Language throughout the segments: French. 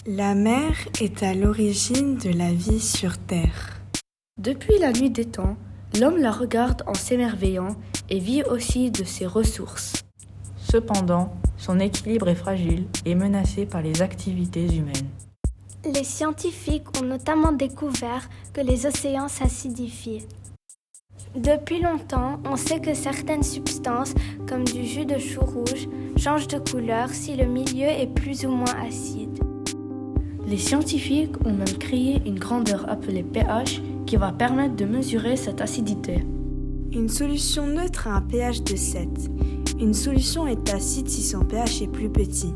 La mer est à l'origine de la vie sur Terre. Depuis la nuit des temps, l'homme la regarde en s'émerveillant et vit aussi de ses ressources. Cependant, son équilibre est fragile et menacé par les activités humaines. Les scientifiques ont notamment découvert que les océans s'acidifient. Depuis longtemps, on sait que certaines substances, comme du jus de chou rouge, changent de couleur si le milieu est plus ou moins acide. Les scientifiques ont même créé une grandeur appelée pH qui va permettre de mesurer cette acidité. Une solution neutre a un pH de 7. Une solution est acide si son pH est plus petit.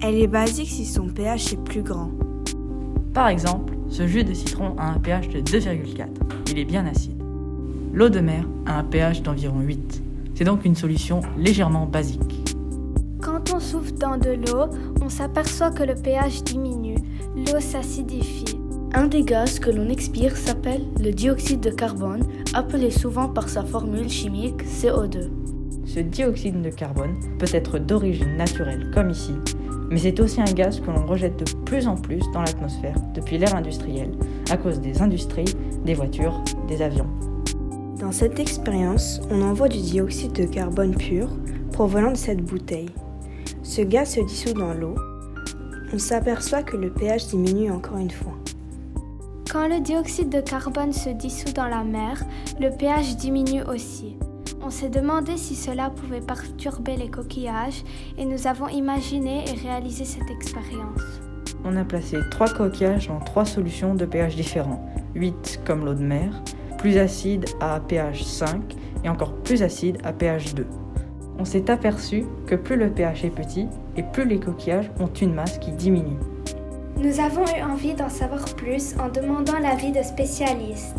Elle est basique si son pH est plus grand. Par exemple, ce jus de citron a un pH de 2,4. Il est bien acide. L'eau de mer a un pH d'environ 8. C'est donc une solution légèrement basique. Quand on souffle dans de l'eau, on s'aperçoit que le pH diminue. L'eau s'acidifie. Un des gaz que l'on expire s'appelle le dioxyde de carbone, appelé souvent par sa formule chimique CO2. Ce dioxyde de carbone peut être d'origine naturelle comme ici, mais c'est aussi un gaz que l'on rejette de plus en plus dans l'atmosphère depuis l'ère industrielle, à cause des industries, des voitures, des avions. Dans cette expérience, on envoie du dioxyde de carbone pur provenant de cette bouteille. Ce gaz se dissout dans l'eau. On s'aperçoit que le pH diminue encore une fois. Quand le dioxyde de carbone se dissout dans la mer, le pH diminue aussi. On s'est demandé si cela pouvait perturber les coquillages et nous avons imaginé et réalisé cette expérience. On a placé 3 coquillages dans 3 solutions de pH différents, 8 comme l'eau de mer, plus acide à pH 5 et encore plus acide à pH 2. On s'est aperçu que plus le pH est petit et plus les coquillages ont une masse qui diminue. Nous avons eu envie d'en savoir plus en demandant l'avis de spécialistes.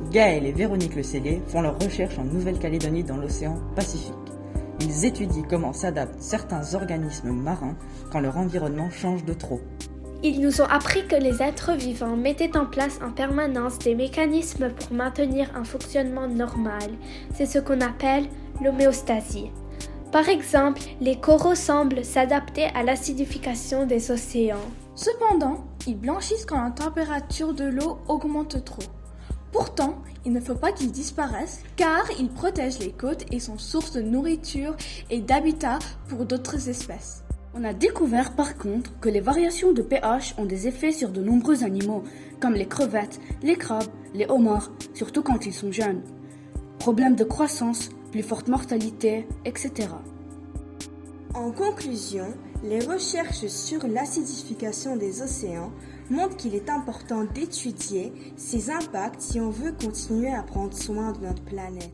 Gaël et Véronique Le Ségué font leurs recherches en Nouvelle-Calédonie dans l'océan Pacifique. Ils étudient comment s'adaptent certains organismes marins quand leur environnement change de trop. Ils nous ont appris que les êtres vivants mettaient en place en permanence des mécanismes pour maintenir un fonctionnement normal. C'est ce qu'on appelle l'homéostasie. Par exemple, les coraux semblent s'adapter à l'acidification des océans. Cependant, ils blanchissent quand la température de l'eau augmente trop. Pourtant, il ne faut pas qu'ils disparaissent car ils protègent les côtes et sont source de nourriture et d'habitat pour d'autres espèces. On a découvert par contre que les variations de pH ont des effets sur de nombreux animaux, comme les crevettes, les crabes, les homards, surtout quand ils sont jeunes. Problèmes de croissance, plus forte mortalité, etc. En conclusion, les recherches sur l'acidification des océans montrent qu'il est important d'étudier ces impacts si on veut continuer à prendre soin de notre planète.